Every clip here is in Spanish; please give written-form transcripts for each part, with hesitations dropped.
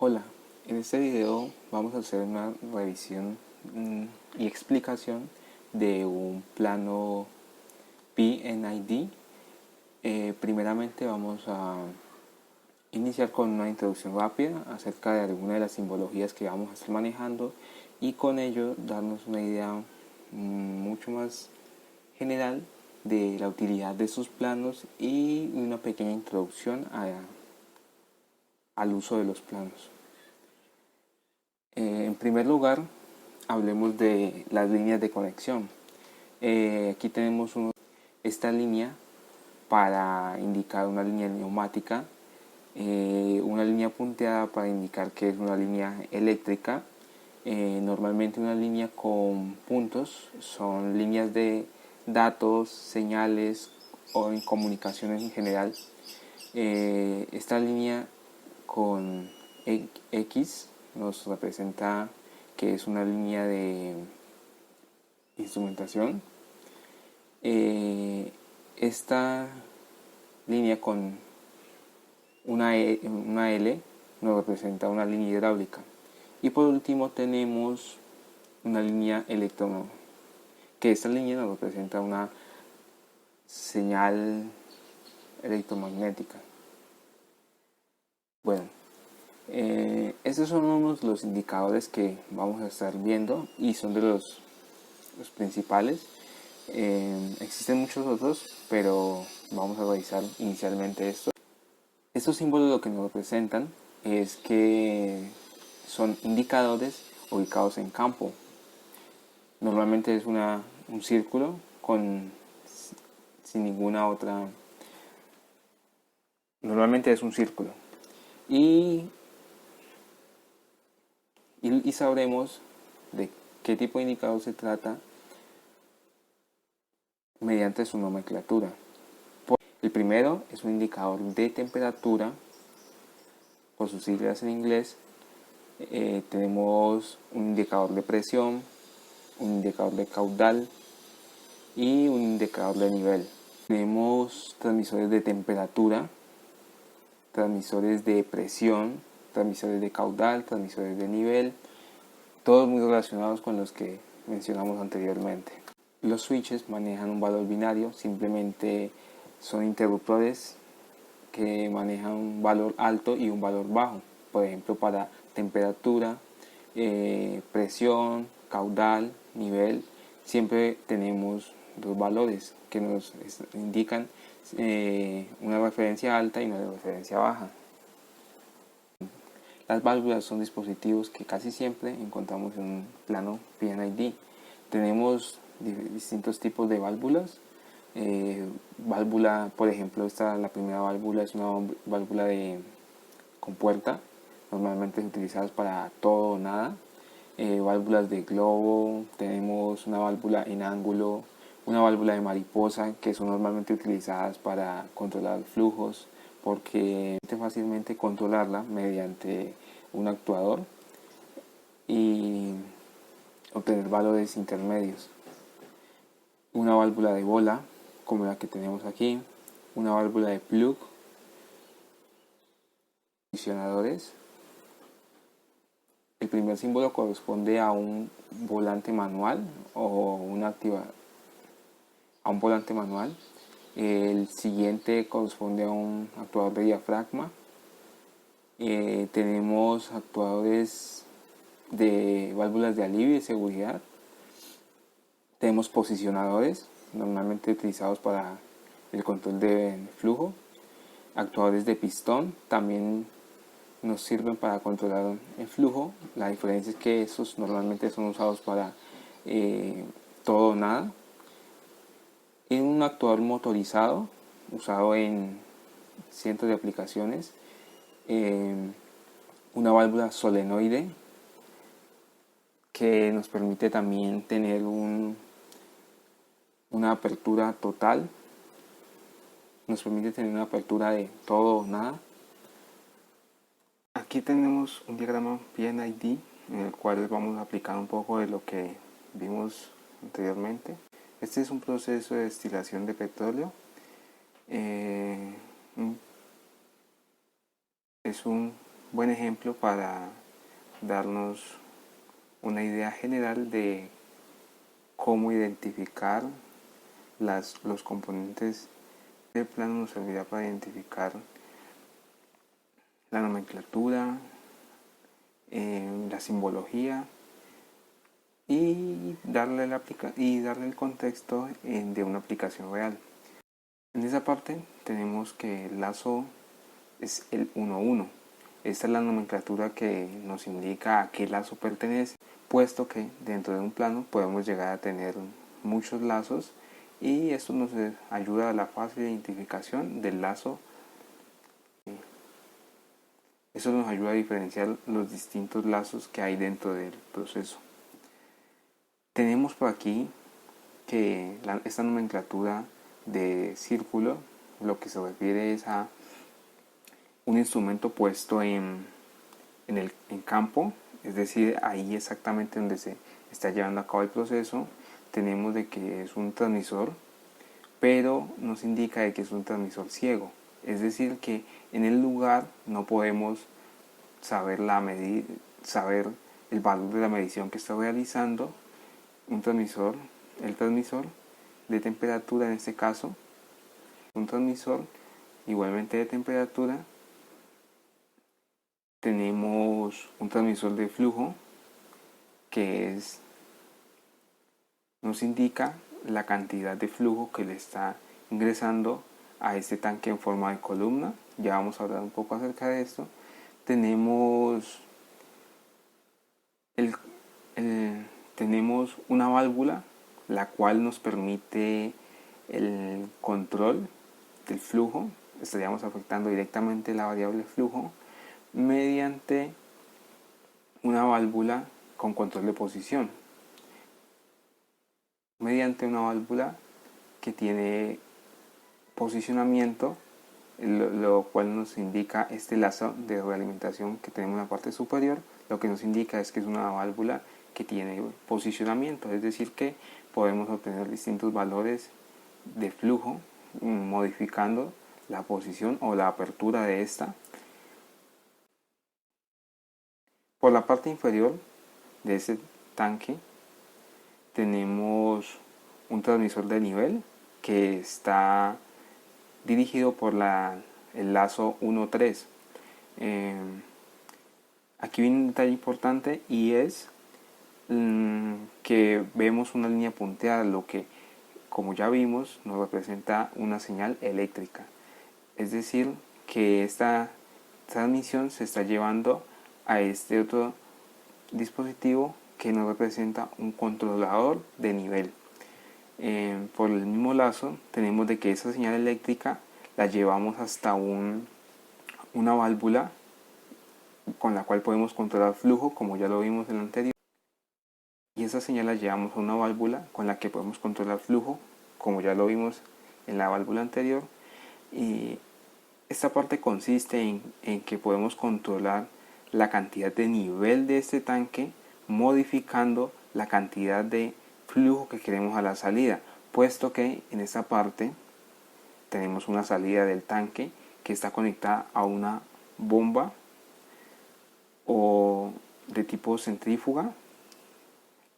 Hola, en este video vamos a hacer una revisión y explicación de un plano PNID. Primeramente vamos a iniciar con una introducción rápida acerca de alguna de las simbologías que vamos a estar manejando y con ello darnos una idea mucho más general de la utilidad de estos planos y una pequeña introducción al uso de los planos. En primer lugar, hablemos de las líneas de conexión. Aquí tenemos esta línea para indicar una línea neumática, una línea punteada para indicar que es una línea eléctrica. Normalmente una línea con puntos son líneas de datos, señales o en comunicaciones en general. Esta línea con X nos representa que es una línea de instrumentación. Esta línea con una L nos representa una línea hidráulica. Y por último tenemos una línea que esta línea nos representa una señal electromagnética. Bueno, estos son unos de los indicadores que vamos a estar viendo y son de los principales. Existen muchos otros, pero vamos a revisar inicialmente esto. Estos símbolos lo que nos representan es que son indicadores ubicados en campo. Normalmente es un círculo sin ninguna otra. Normalmente es un círculo. Y sabremos de qué tipo de indicador se trata mediante su nomenclatura. El primero es un indicador de temperatura, por sus siglas en inglés. Tenemos un indicador de presión, un indicador de caudal y un indicador de nivel. Tenemos transmisores de temperatura, transmisores de presión, transmisores de caudal, transmisores de nivel, todos muy relacionados con los que mencionamos anteriormente. Los switches manejan un valor binario, simplemente son interruptores que manejan un valor alto y un valor bajo. Por ejemplo, para temperatura, presión, caudal, nivel, siempre tenemos dos valores que nos indican una referencia alta y una referencia baja. Las válvulas son dispositivos que casi siempre encontramos en un plano PNID. Tenemos distintos tipos de válvulas. Válvula, por ejemplo, la primera válvula es una válvula de compuerta, normalmente utilizadas para todo o nada. Válvulas de globo, tenemos una válvula en ángulo, una válvula de mariposa, que son normalmente utilizadas para controlar flujos, porque es fácilmente controlarla mediante un actuador y obtener valores intermedios. Una válvula de bola, como la que tenemos aquí, una válvula de plug, posicionadores. El primer símbolo corresponde a un volante manual o a un volante manual. El siguiente corresponde a un actuador de diafragma. Tenemos actuadores de válvulas de alivio y seguridad. Tenemos posicionadores, normalmente utilizados para el control de flujo. Actuadores de pistón también nos sirven para controlar el flujo. La diferencia es que estos normalmente son usados para todo o nada. Y un actuador motorizado usado en cientos de aplicaciones. Una válvula solenoide que nos permite también tener una apertura total. Nos permite tener una apertura de todo o nada. Aquí tenemos un diagrama PNID en el cual vamos a aplicar un poco de lo que vimos anteriormente. Este es un proceso de destilación de petróleo. Es un buen ejemplo para darnos una idea general de cómo identificar los componentes del plano. Nos servirá para identificar la nomenclatura, la simbología y darle el contexto de una aplicación real. En esa parte tenemos que el lazo es el 1-1. Esta es la nomenclatura que nos indica a qué lazo pertenece, puesto que dentro de un plano podemos llegar a tener muchos lazos y esto nos ayuda a la fácil identificación del lazo. Eso nos ayuda a diferenciar los distintos lazos que hay dentro del proceso. Tenemos por aquí que esta nomenclatura de círculo lo que se refiere es a un instrumento puesto en campo, es decir, ahí exactamente donde se está llevando a cabo el proceso. Tenemos de que es un transmisor, pero nos indica de que es un transmisor ciego, es decir, que en el lugar no podemos saber el valor de la medición que está realizando el transmisor de temperatura. En este caso, un transmisor igualmente de temperatura. Tenemos un transmisor de flujo que nos indica la cantidad de flujo que le está ingresando a este tanque en forma de columna. Ya vamos a hablar un poco acerca de esto. Tenemos tenemos una válvula la cual nos permite el control del flujo. Estaríamos afectando directamente la variable flujo mediante una válvula con control de posición, mediante una válvula que tiene posicionamiento, lo cual nos indica este lazo de realimentación que tenemos en la parte superior. Lo que nos indica es que es una válvula que tiene posicionamiento, es decir, que podemos obtener distintos valores de flujo modificando la posición o la apertura de esta. Por la parte inferior de este tanque tenemos un transmisor de nivel que está dirigido por el lazo 1-3. Aquí viene un detalle importante y es que vemos una línea punteada, lo que, como ya vimos, nos representa una señal eléctrica. Es decir, que esta transmisión se está llevando a este otro dispositivo que nos representa un controlador de nivel. Por el mismo lazo tenemos de que esa señal eléctrica la llevamos hasta una válvula con la cual podemos controlar flujo, como ya lo vimos en el anterior, y esa señal la llevamos a una válvula con la que podemos controlar flujo, como ya lo vimos en la válvula anterior. Y esta parte consiste en que podemos controlar la cantidad de nivel de este tanque modificando la cantidad de flujo que queremos a la salida, puesto que en esta parte tenemos una salida del tanque que está conectada a una bomba o de tipo centrífuga,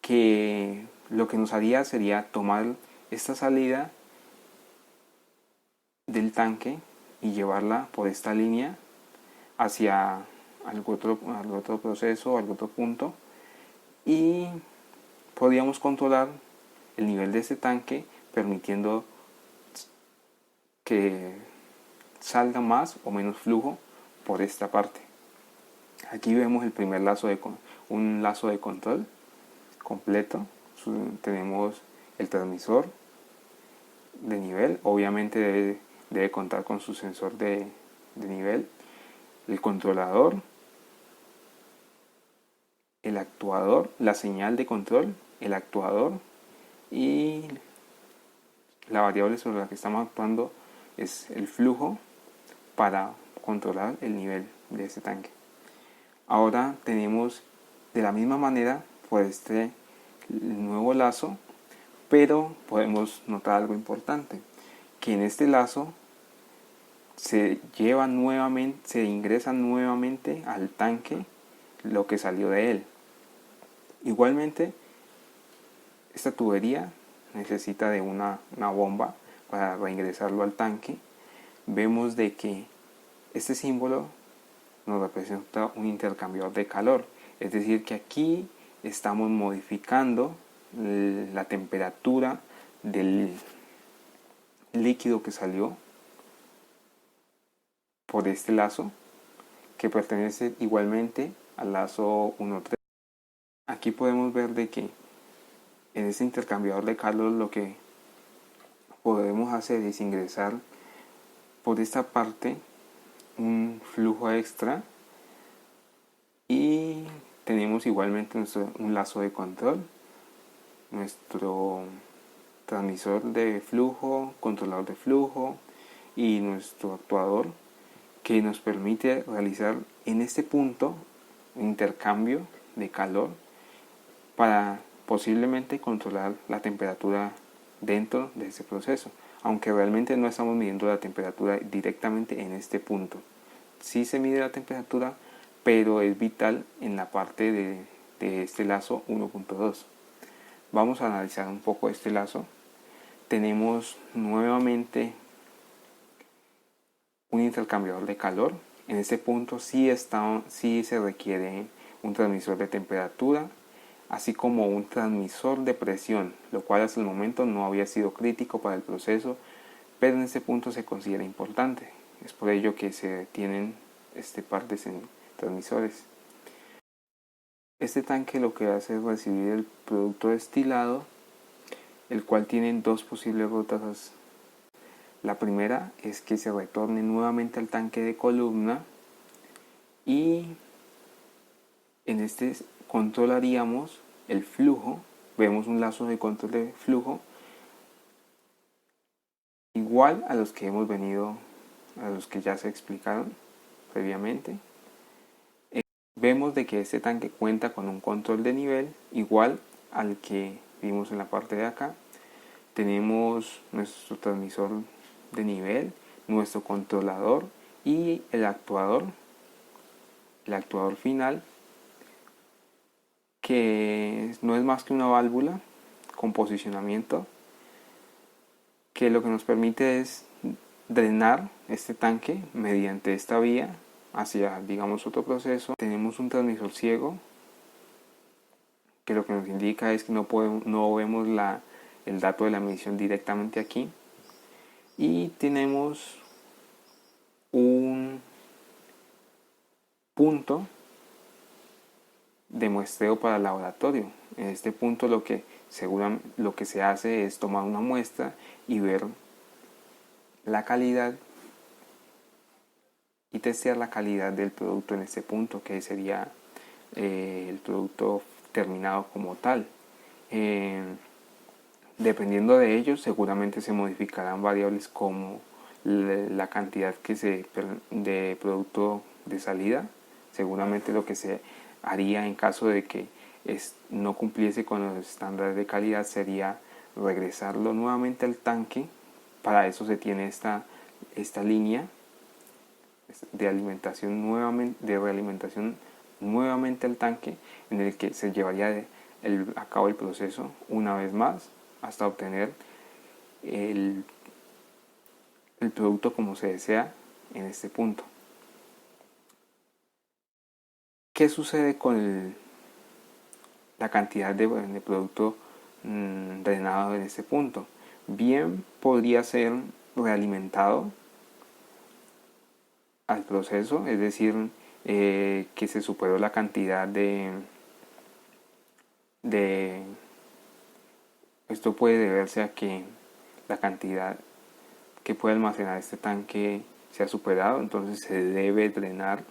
que lo que nos haría sería tomar esta salida del tanque y llevarla por esta línea hacia algún otro proceso, algún otro punto, y podríamos controlar el nivel de este tanque permitiendo que salga más o menos flujo por esta parte. Aquí vemos el primer un lazo de control completo. Tenemos el transmisor de nivel, obviamente debe contar con su sensor de nivel, el controlador, el actuador, la señal de control, el actuador, y la variable sobre la que estamos actuando es el flujo para controlar el nivel de este tanque. Ahora tenemos de la misma manera por este nuevo lazo, pero podemos notar algo importante, que en este lazo se lleva nuevamente, se ingresa nuevamente al tanque lo que salió de él. Igualmente, esta tubería necesita de una bomba para reingresarlo al tanque. Vemos de que este símbolo nos representa un intercambiador de calor, es decir que aquí estamos modificando la temperatura del líquido que salió por este lazo, que pertenece igualmente al lazo 1.3. Aquí podemos ver de que en este intercambiador de calor lo que podemos hacer es ingresar por esta parte un flujo extra, y tenemos igualmente un lazo de control, nuestro transmisor de flujo, controlador de flujo y nuestro actuador, que nos permite realizar en este punto un intercambio de calor para posiblemente controlar la temperatura dentro de ese proceso, aunque realmente no estamos midiendo la temperatura directamente en este punto. Sí se mide la temperatura, pero es vital en la parte de este lazo 1.2. Vamos a analizar un poco este lazo. Tenemos nuevamente un intercambiador de calor. En este punto sí se requiere un transmisor de temperatura, así como un transmisor de presión, lo cual hasta el momento no había sido crítico para el proceso, pero en este punto se considera importante. Es por ello que se tienen partes en transmisores. Este tanque lo que hace es recibir el producto destilado, el cual tiene dos posibles rutas. La primera es que se retorne nuevamente al tanque de columna, y en este controlaríamos el flujo. Vemos un lazo de control de flujo igual a los que ya se explicaron previamente. Vemos de que este tanque cuenta con un control de nivel igual al que vimos en la parte de acá. Tenemos nuestro transmisor de nivel, nuestro controlador y el actuador final, que no es más que una válvula con posicionamiento, que lo que nos permite es drenar este tanque mediante esta vía hacia, digamos, otro proceso. Tenemos un transmisor ciego, que lo que nos indica es que no vemos el dato de la medición directamente aquí, y tenemos un punto de muestreo para el laboratorio. En este punto lo que se hace es tomar una muestra y ver la calidad y testear la calidad del producto en este punto, que sería el producto terminado como tal. Dependiendo de ello, seguramente se modificarán variables como la cantidad de producto de salida. Seguramente lo que se haría en caso de que no cumpliese con los estándares de calidad sería regresarlo nuevamente al tanque. Para eso se tiene esta línea de realimentación nuevamente al tanque, en el que se llevaría a cabo el proceso una vez más hasta obtener el producto como se desea en este punto. ¿Qué sucede con la cantidad de producto drenado en este punto? Bien, podría ser realimentado al proceso, es decir, que se superó la cantidad esto puede deberse a que la cantidad que puede almacenar este tanque se ha superado, entonces se debe drenar